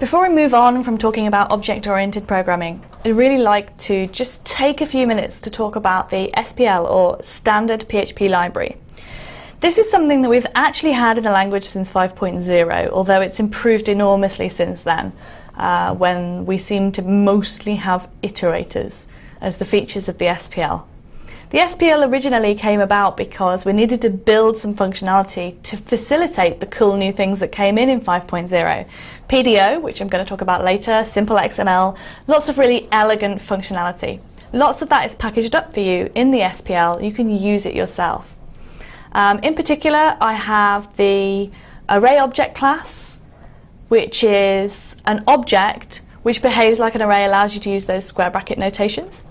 Before we move on from talking about object-oriented programming, I'd really like to just take a few minutes to talk about the SPL, or Standard PHP Library. This is something that we've actually had in the language since 5.0, although it's improved enormously since then, when we seem to mostly have iterators as the features of the SPL. The SPL originally came about because we needed to build some functionality to facilitate the cool new things that came in 5.0. PDO, which I'm going to talk about later, simple XML, lots of really elegant functionality. Lots of that is packaged up for you in the SPL. You can use it yourself. In particular, I have the array object class, which is an object which behaves like an array, allows you to use those square bracket notations.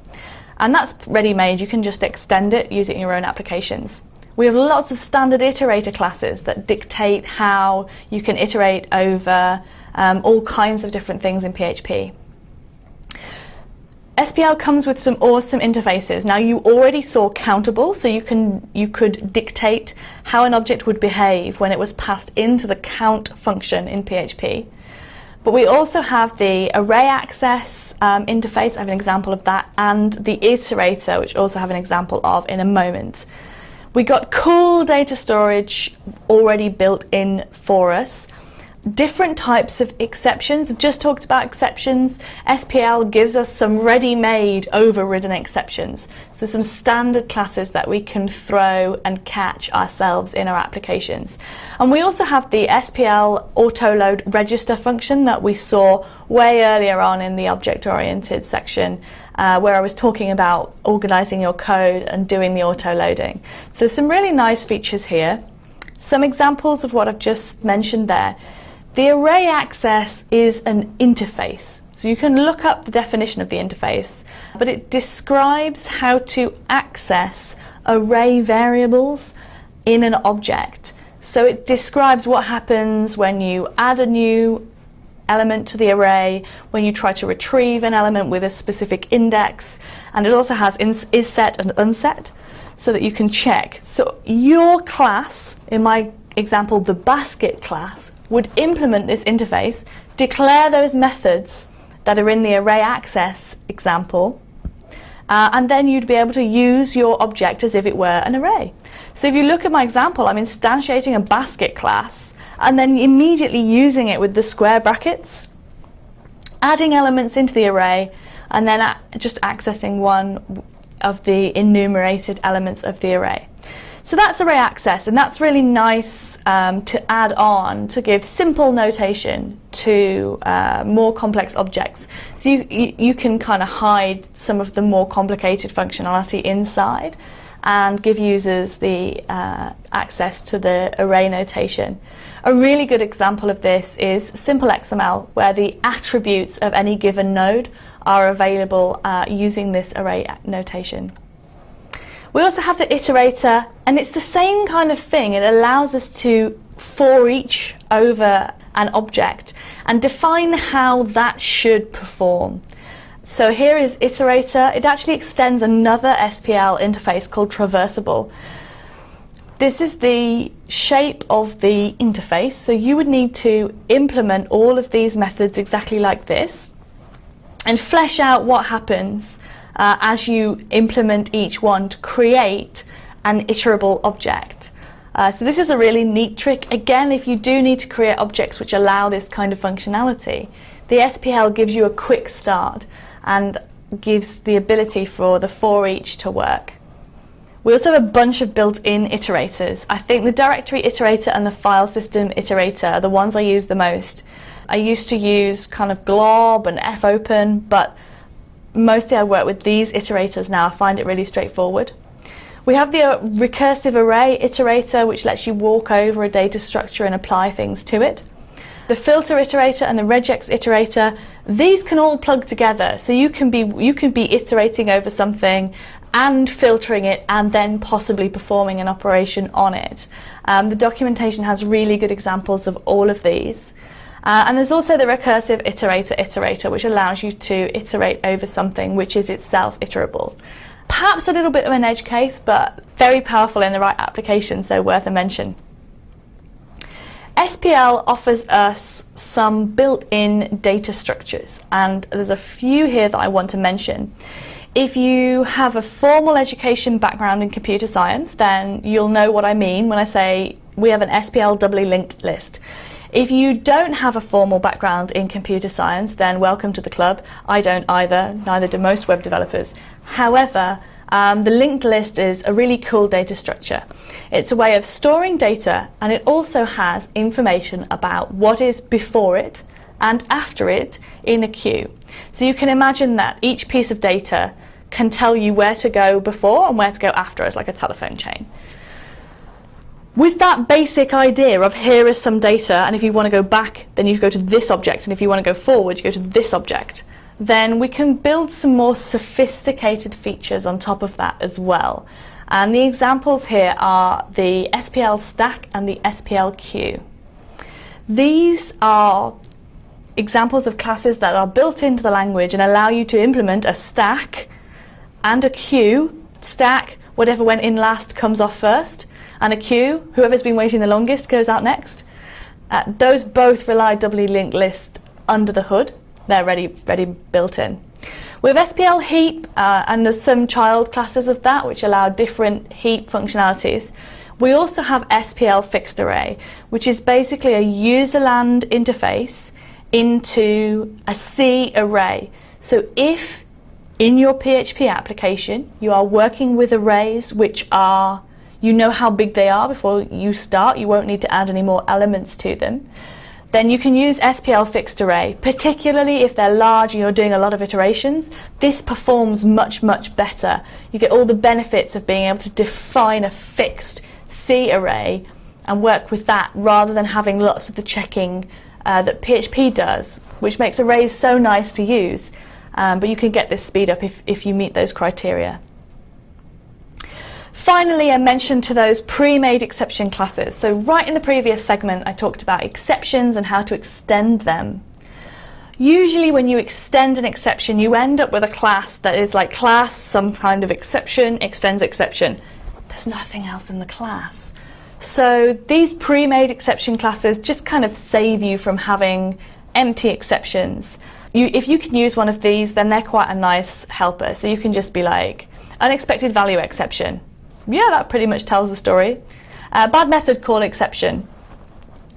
And that's ready-made. You can just extend it, use it in your own applications. We have lots of standard iterator classes that dictate how you can iterate over all kinds of different things in PHP. SPL comes with some awesome interfaces. Now, you already saw countable, so you could dictate how an object would behave when it was passed into the count function in PHP. But we also have the array access interface. I have an example of that, and the iterator, which also have an example of in a moment. We got cool data storage already built in for us. Different types of exceptions. I've just talked about exceptions. SPL gives us some ready-made overridden exceptions. So some standard classes that we can throw and catch ourselves in our applications. And we also have the SPL autoload register function that we saw way earlier on in the object-oriented section, where I was talking about organizing your code and doing the auto-loading. So some really nice features here. Some examples of what I've just mentioned there. The array access is an interface, so you can look up the definition of the interface, but it describes how to access array variables in an object. So it describes what happens when you add a new element to the array, when you try to retrieve an element with a specific index, and it also has isSet and unset, so that you can check. So your class, in my example, the basket class, would implement this interface, declare those methods that are in the array access example, and then you'd be able to use your object as if it were an array. So if you look at my example, I'm instantiating a basket class and then immediately using it with the square brackets, adding elements into the array, and then just accessing one of the enumerated elements of the array. So that's array access, and that's really nice to add on to give simple notation to more complex objects. So you can kind of hide some of the more complicated functionality inside and give users the access to the array notation. A really good example of this is simple XML, where the attributes of any given node are available using this array notation. We also have the iterator, and it's the same kind of thing. It allows us to for each over an object and define how that should perform. So here is iterator. It actually extends another SPL interface called traversable. This is the shape of the interface, so you would need to implement all of these methods exactly like this and flesh out what happens as you implement each one to create an iterable object. So this is a really neat trick. Again, if you do need to create objects which allow this kind of functionality, the SPL gives you a quick start and gives the ability for the for each to work. We also have a bunch of built-in iterators. I think the directory iterator and the file system iterator are the ones I use the most. I used to use kind of glob and fopen, but mostly I work with these iterators now. I find it really straightforward. We have the recursive array iterator, which lets you walk over a data structure and apply things to it. The filter iterator and the regex iterator, these can all plug together. So you can be iterating over something and filtering it and then possibly performing an operation on it. The documentation has really good examples of all of these. And there's also the recursive iterator, which allows you to iterate over something which is itself iterable. Perhaps a little bit of an edge case, but very powerful in the right application, so worth a mention. SPL offers us some built-in data structures, and there's a few here that I want to mention. If you have a formal education background in computer science, then you'll know what I mean when I say we have an SPL doubly linked list. If you don't have a formal background in computer science, then welcome to the club. I don't either, neither do most web developers. However, the linked list is a really cool data structure. It's a way of storing data, and it also has information about what is before it and after it in a queue. So you can imagine that each piece of data can tell you where to go before and where to go after. It's like a telephone chain. With that basic idea of here is some data, and if you want to go back, then you go to this object, and if you want to go forward, you go to this object, then we can build some more sophisticated features on top of that as well. And the examples here are the SPL stack and the SPL queue. These are examples of classes that are built into the language and allow you to implement a stack and a queue. Stack, whatever went in last comes off first, and a queue, whoever's been waiting the longest goes out next. Those both rely doubly linked list under the hood. They're ready built in. With SPL heap, and there's some child classes of that which allow different heap functionalities. We also have SPL fixed array, which is basically a userland interface into a C array. So if in your PHP application you are working with arrays which are, you know how big they are before you start, you won't need to add any more elements to them, then you can use SPL fixed array, particularly if they're large and you're doing a lot of iterations. This performs much, much better. You get all the benefits of being able to define a fixed C array and work with that rather than having lots of the checking that PHP does, which makes arrays so nice to use. But you can get this speed up if you meet those criteria. Finally, a mention to those pre-made exception classes. So right in the previous segment, I talked about exceptions and how to extend them. Usually when you extend an exception, you end up with a class that is like class, some kind of exception, extends exception. There's nothing else in the class. So these pre-made exception classes just kind of save you from having empty exceptions. If you can use one of these, then they're quite a nice helper. So you can just be like, unexpected value exception. Yeah, that pretty much tells the story. Bad method call exception.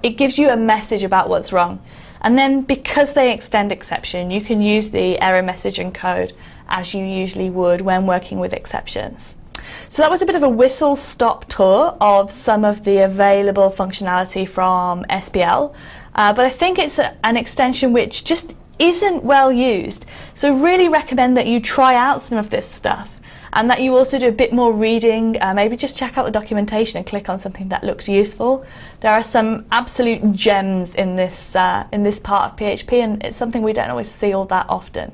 It gives you a message about what's wrong. And then because they extend exception, you can use the error message and code as you usually would when working with exceptions. So that was a bit of a whistle-stop tour of some of the available functionality from SPL. But I think it's an extension which just isn't well used. So really recommend that you try out some of this stuff, and that you also do a bit more reading, maybe just check out the documentation and click on something that looks useful. There are some absolute gems in this part of PHP, and it's something we don't always see all that often.